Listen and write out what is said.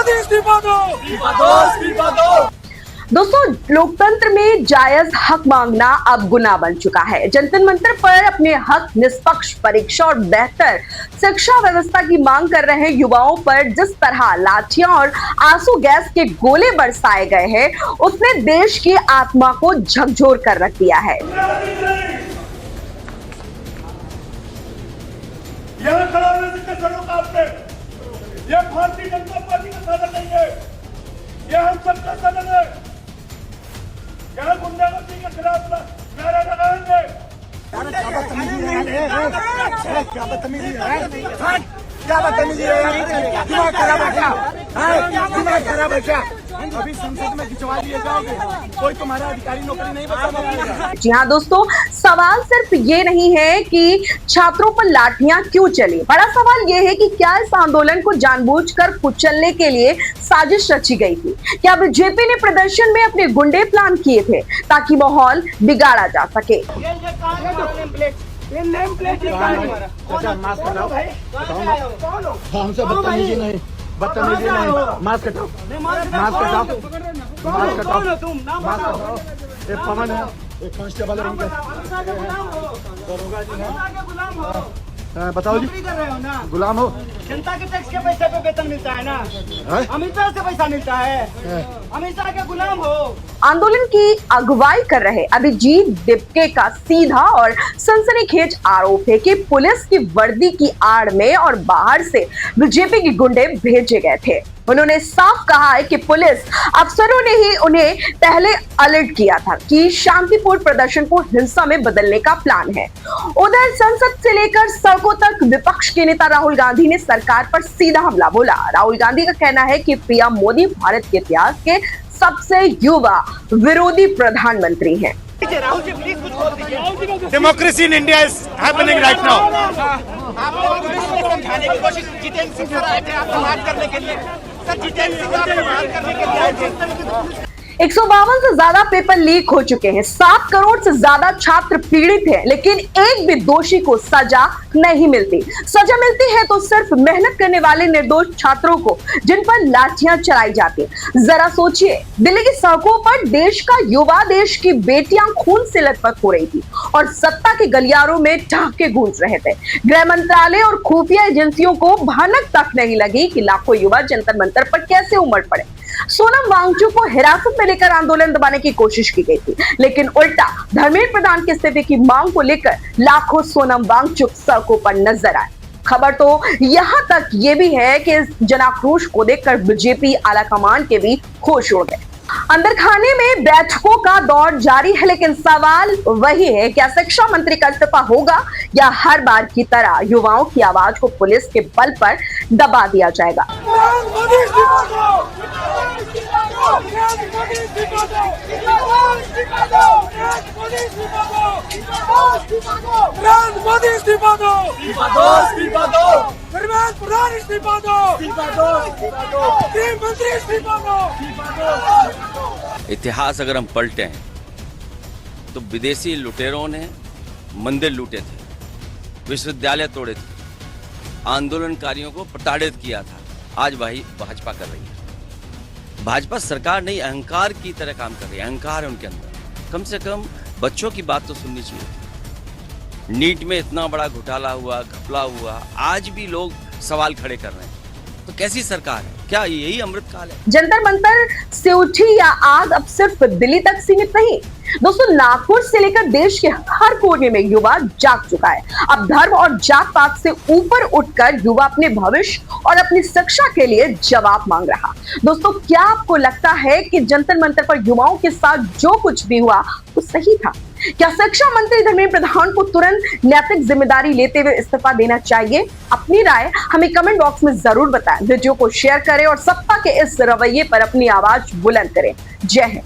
मोदी इस्तीफा दो, इस्तीफा दो, इस्तीफा दो। दोस्तों, लोकतंत्र में जायज हक मांगना अब गुनाह बन चुका है। जंतर मंतर पर अपने हक, निष्पक्ष परीक्षा और बेहतर शिक्षा व्यवस्था की मांग कर रहे युवाओं पर जिस तरह लाठियां और आंसू गैस के गोले बरसाए गए हैं, उसने देश की आत्मा को झकझोर कर रख दिया है। यह भारतीय जनता पार्टी का सदन नहीं है, यह हम सबका सदन है। यहाँ गुंडागर्दी के खिलाफ नारा लगाएंगे। क्या बदतमीजी है? दिमाग खराब है क्या? दिमाग खराब है क्या? अभी संसद में खिंचवा लिए जाओगे, कोई तुम्हारा अधिकारी नौकरी नहीं बचा। जी हाँ दोस्तों, सवाल सिर्फ ये नहीं है कि छात्रों पर लाठियां क्यों चली। बड़ा सवाल ये है कि क्या इस आंदोलन को जानबूझकर कुचलने के लिए साजिश रची गई थी? क्या बीजेपी ने प्रदर्शन में अपने गुंडे प्लान किए थे ताकि माहौल बिगाड़ा जा सके? हमसे बदतमीजी नहीं, बदतमीजी नहीं। मास्क हटाओ, मास्क हटाओ, मास्क हटाओ, मास्क हटाओ। एक पवन है, एक कांस्टेबल है, बताओ जी, कर रहे हो ना? गुलाम हो? जनता के टैक्स के पैसे पे वेतन मिलता है ना? अमित शाह से पैसा मिलता है, अमित शाह के गुलाम हो। आंदोलन की अगुवाई कर रहे अभिजीत दिपके का सीधा और सनसनीखेज आरोप है कि पुलिस की वर्दी की आड़ में और बाहर से बीजेपी के गुंडे भेजे गए थे। उन्होंने साफ कहा है कि पुलिस अफसरों ने ही उन्हें पहले अलर्ट किया था कि शांतिपूर्ण प्रदर्शन को हिंसा में बदलने का प्लान है। उधर संसद से लेकर सड़कों तक विपक्ष के नेता राहुल गांधी ने सरकार पर सीधा हमला बोला। राहुल गांधी का कहना है कि पीएम मोदी भारत के इतिहास के सबसे युवा विरोधी प्रधानमंत्री हैं। Democracy in India is happening right now. समझाने की कोशिश जितेंद्र सिंह सर आए थे आपको बात करने के लिए। सर जितेंद्र सिंह आपको बात करने के लिए आए थे। 152 से ज्यादा पेपर लीक हो चुके हैं, 7 करोड़ से ज्यादा छात्र पीड़ित हैं, लेकिन एक भी दोषी को सजा नहीं मिलती। सजा मिलती है तो सिर्फ मेहनत करने वाले निर्दोष छात्रों को, जिन पर लाठियां चलाई जाती। जरा सोचिए, दिल्ली की सड़कों पर देश का युवा, देश की बेटियां खून से लथपथ हो रही थी और सत्ता के गलियारों में ठहाके गूंज रहे थे। गृह मंत्रालय और खुफिया एजेंसियों को भनक तक नहीं लगी कि लाखों युवा जंतर मंतर पर कैसे उमड़ पड़े। सोनम वांगचुक को हिरासत में लेकर आंदोलन दबाने की कोशिश की गई थी, लेकिन उल्टा धर्मेंद्र प्रधान के इस्तीफे की मांग को लेकर लाखों सोनम वांगचुक सड़कों पर नजर आए। खबर तो यहां तक ये भी है कि इस जनाक्रोश को देखकर बीजेपी आलाकमान के भी होश उड़ गए। अंदर खाने में बैठकों का दौर जारी है, लेकिन सवाल वही है, क्या शिक्षा मंत्री का इस्तीफा होगा या हर बार की तरह युवाओं की आवाज को पुलिस के बल पर दबा दिया जाएगा? इतिहास अगर हम पलटे हैं तो विदेशी लुटेरों ने मंदिर लूटे थे, विश्वविद्यालय तोड़े थे, आंदोलनकारियों को प्रताड़ित किया था। आज वही भाजपा कर रही है। भाजपा सरकार नहीं, अहंकार की तरह काम कर रही है। अहंकार है उनके अंदर। कम से कम बच्चों की बात तो सुननी चाहिए। नीट में इतना बड़ा घोटाला हुआ, घपला हुआ, आज भी लोग सवाल खड़े कर रहे हैं। तो कैसी सरकार है? क्या यही अमृतकाल है? जंतर मंतर से उठी यह आग अब सिर्फ दिल्ली तक सीमित नहीं। दोस्तों, नागपुर से लेकर देश के हर कोने में युवा जाग चुका है। अब धर्म और जात पात से ऊपर उठकर युवा अपने भविष्य और अपनी शिक्षा के लिए जवाब मांग रहा। दोस्तों, क्या आपको लगता है कि जंतर मंतर पर युवाओं के साथ जो कुछ भी हुआ वो सही था? क्या शिक्षा मंत्री धर्मेंद्र प्रधान को तुरंत नैतिक जिम्मेदारी लेते हुए इस्तीफा देना चाहिए? अपनी राय हमें कमेंट बॉक्स में जरूर बताएं। वीडियो को शेयर करें और सत्ता के इस रवैये पर अपनी आवाज बुलंद करें। जय हिंद।